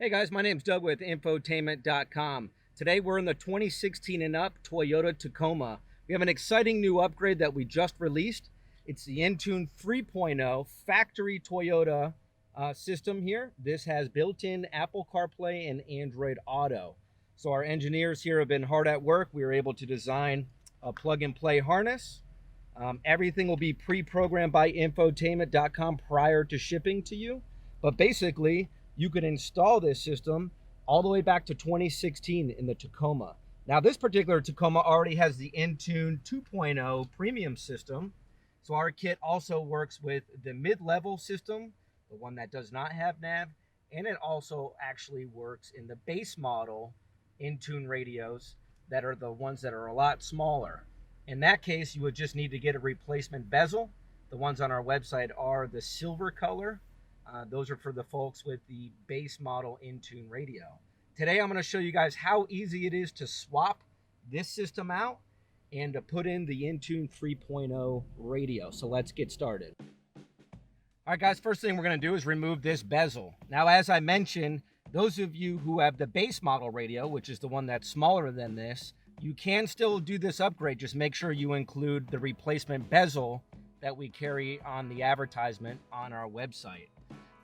Hey guys, my name's Doug with Infotainment.com. Today we're in the 2016 and up Toyota Tacoma. We have an exciting new upgrade that we just released. It's the Entune 3.0 factory Toyota system here. This has built-in Apple CarPlay and Android Auto. So our engineers here have been hard at work. We were able to design a plug-and-play harness. Everything will be pre-programmed by Infotainment.com prior to shipping to you. But basically, you can install this system all the way back to 2016 in the Tacoma. Now, this particular Tacoma already has the Entune 2.0 premium system. So our kit also works with the mid-level system, the one that does not have nav, and it also actually works in the base model Intune radios that are the ones that are a lot smaller. In that case, you would just need to get a replacement bezel. The ones on our website are the silver color. Those are for the folks with the base model Intune radio. Today, I'm going to show you guys how easy it is to swap this system out and to put in the Entune 3.0 radio. So let's get started. All right, guys, first thing we're going to do is remove this bezel. Now, as I mentioned, those of you who have the base model radio, which is the one that's smaller than this, you can still do this upgrade. Just make sure you include the replacement bezel that we carry on the advertisement on our website.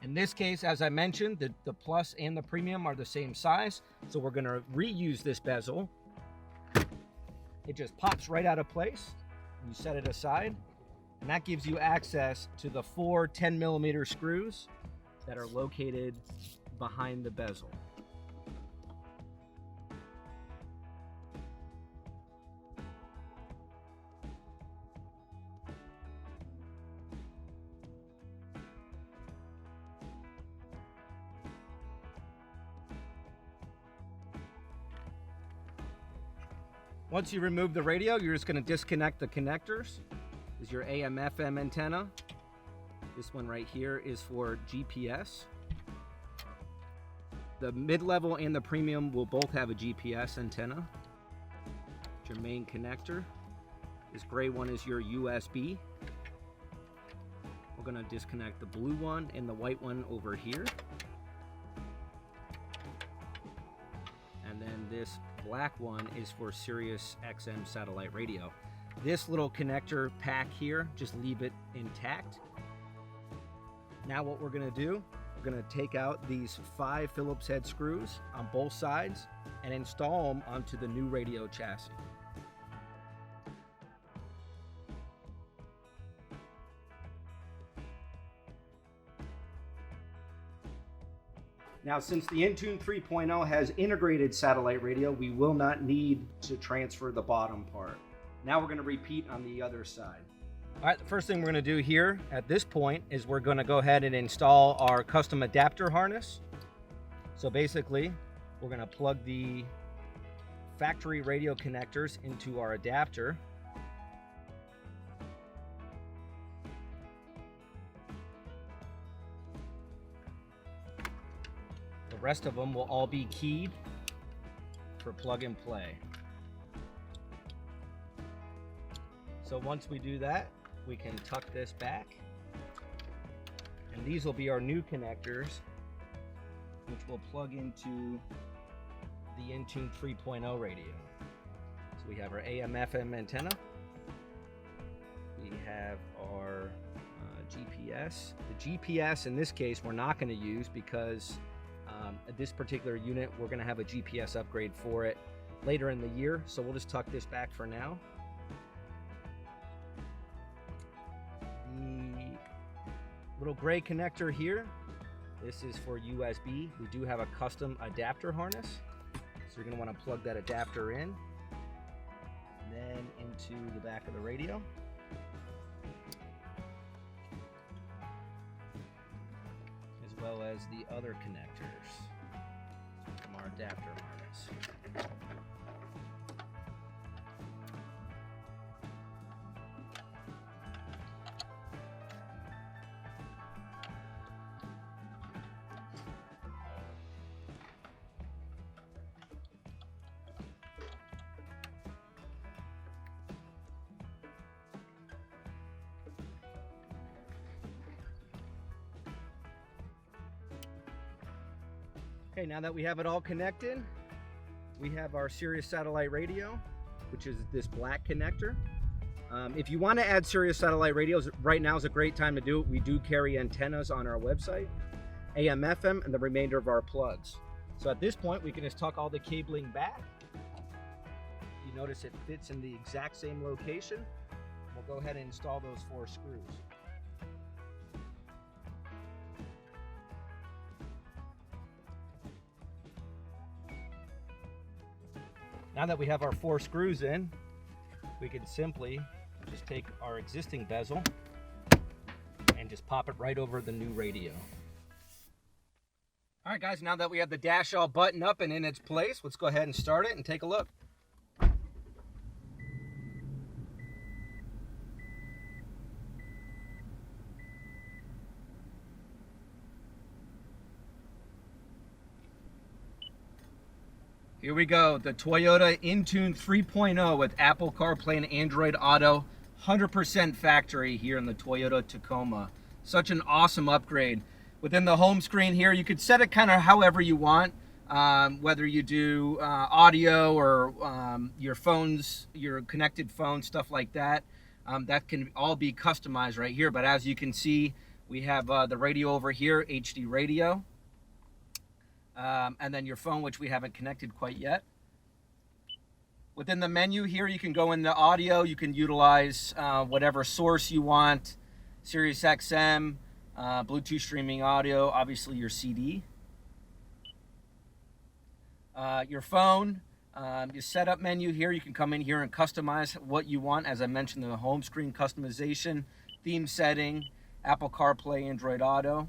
In this case, as I mentioned, the Plus and the Premium are the same size, so we're going to reuse this bezel. It just pops right out of place. You set it aside, and that gives you access to the 4 10mm screws that are located behind the bezel. Once you remove the radio, you're just going to disconnect the connectors. This is your AM/FM antenna. This one right here is for GPS. The mid-level and the premium will both have a GPS antenna. Your main connector. This gray one is your USB. We're going to disconnect the blue one and the white one over here. And then this black one is for SiriusXM Satellite Radio. This little connector pack here, just leave it intact. Now what we're going to do, we're going to take out these 5 Phillips head screws on both sides and install them onto the new radio chassis. Now, since the Entune 3.0 has integrated satellite radio, we will not need to transfer the bottom part. Now we're going to repeat on the other side. All right, the first thing we're going to do here at this point is we're going to go ahead and install our custom adapter harness. So basically, we're going to plug the factory radio connectors into our adapter. The rest of them will all be keyed for plug and play. So once we do that, we can tuck this back, and these will be our new connectors, which will plug into the Entune 3.0 radio. So we have our AM/FM antenna, we have our GPS. The GPS in this case we're not going to use because this particular unit, we're going to have a GPS upgrade for it later in the year, so we'll just tuck this back for now. The little gray connector here, this is for USB. We do have a custom adapter harness, so you're going to want to plug that adapter in, and then into the back of the radio. As well as the other connectors from our adapter harness. Okay, now that we have it all connected, we have our Sirius Satellite Radio, which is this black connector. If you want to add Sirius Satellite radios, right now is a great time to do it. We do carry antennas on our website, AM, FM, and the remainder of our plugs. So at this point, we can just tuck all the cabling back. You notice it fits in the exact same location. We'll go ahead and install those 4 screws. Now that we have our 4 screws in, we can simply just take our existing bezel and just pop it right over the new radio. All right, guys, now that we have the dash all buttoned up and in its place, let's go ahead and start it and take a look. Here we go, the Toyota Entune 3.0 with Apple CarPlay and Android Auto, 100% factory here in the Toyota Tacoma. Such an awesome upgrade. Within the home screen here, you could set it kind of however you want, whether you do audio or your phones, your connected phone, stuff like that. That can all be customized right here, but as you can see, we have the radio over here, HD radio. And then your phone, which we haven't connected quite yet. Within the menu here, you can go into audio. You can utilize whatever source you want. SiriusXM, Bluetooth streaming audio, obviously your CD. Your phone, your setup menu here, you can come in here and customize what you want. As I mentioned, the home screen customization, theme setting, Apple CarPlay, Android Auto.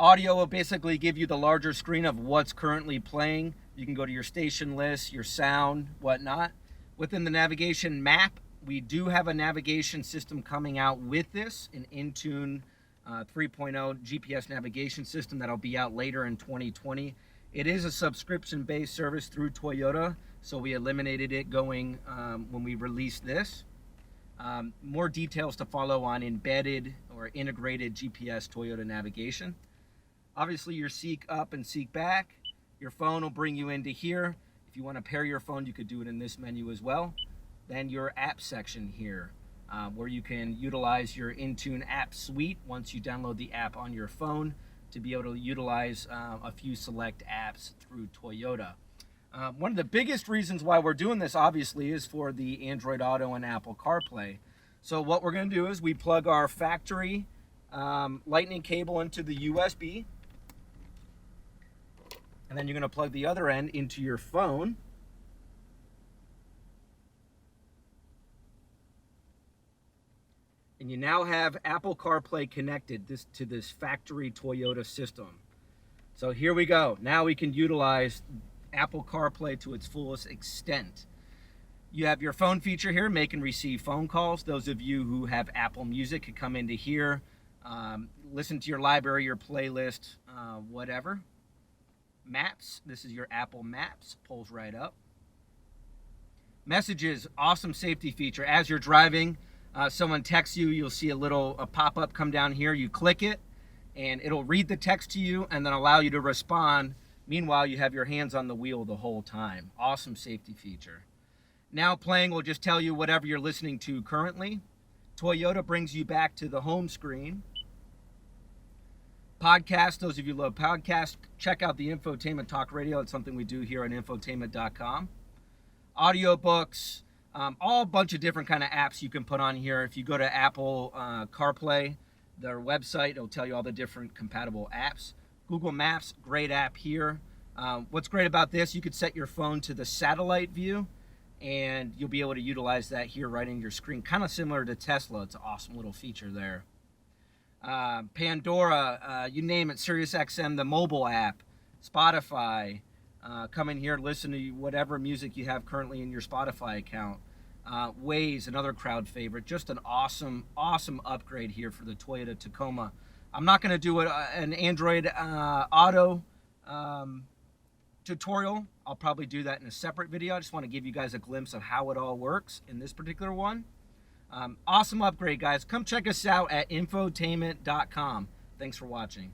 Audio will basically give you the larger screen of what's currently playing. You can go to your station list, your sound, whatnot. Within the navigation map, we do have a navigation system coming out with this, an Entune 3.0 GPS navigation system that'll be out later in 2020. It is a subscription-based service through Toyota, so we eliminated it going when we released this. More details to follow on embedded or integrated GPS Toyota navigation. Obviously, your seek up and seek back. Your phone will bring you into here. If you want to pair your phone, you could do it in this menu as well. Then your app section here, where you can utilize your Intune App Suite once you download the app on your phone to be able to utilize a few select apps through Toyota. One of the biggest reasons why we're doing this, obviously, is for the Android Auto and Apple CarPlay. So what we're going to do is we plug our factory lightning cable into the USB. And then you're going to plug the other end into your phone. And you now have Apple CarPlay connected to this factory Toyota system. So here we go. Now we can utilize Apple CarPlay to its fullest extent. You have your phone feature here, make and receive phone calls. Those of you who have Apple Music could come into here, listen to your library, your playlist, whatever. Maps, this is your Apple Maps, pulls right up. Messages, awesome safety feature. As you're driving, someone texts you, you'll see a little pop-up come down here. You click it, and it'll read the text to you and then allow you to respond. Meanwhile, you have your hands on the wheel the whole time. Awesome safety feature. Now playing will just tell you whatever you're listening to currently. Toyota brings you back to the home screen. Podcast, those of you who love podcasts, check out the Infotainment Talk Radio. It's something we do here on Infotainment.com. Audiobooks, all a bunch of different kind of apps you can put on here. If you go to Apple CarPlay, their website, it'll tell you all the different compatible apps. Google Maps, great app here. What's great about this, you could set your phone to the satellite view, and you'll be able to utilize that here right in your screen. Kind of similar to Tesla. It's an awesome little feature there. Pandora, you name it, SiriusXM, the mobile app, Spotify, come in here, listen to whatever music you have currently in your Spotify account. Waze, another crowd favorite, just an awesome upgrade here for the Toyota Tacoma. I'm not going to do an Android Auto tutorial. I'll probably do that in a separate video. I just want to give you guys a glimpse of how it all works in this particular one. Awesome upgrade, guys. Come check us out at Infotainment.com. Thanks for watching.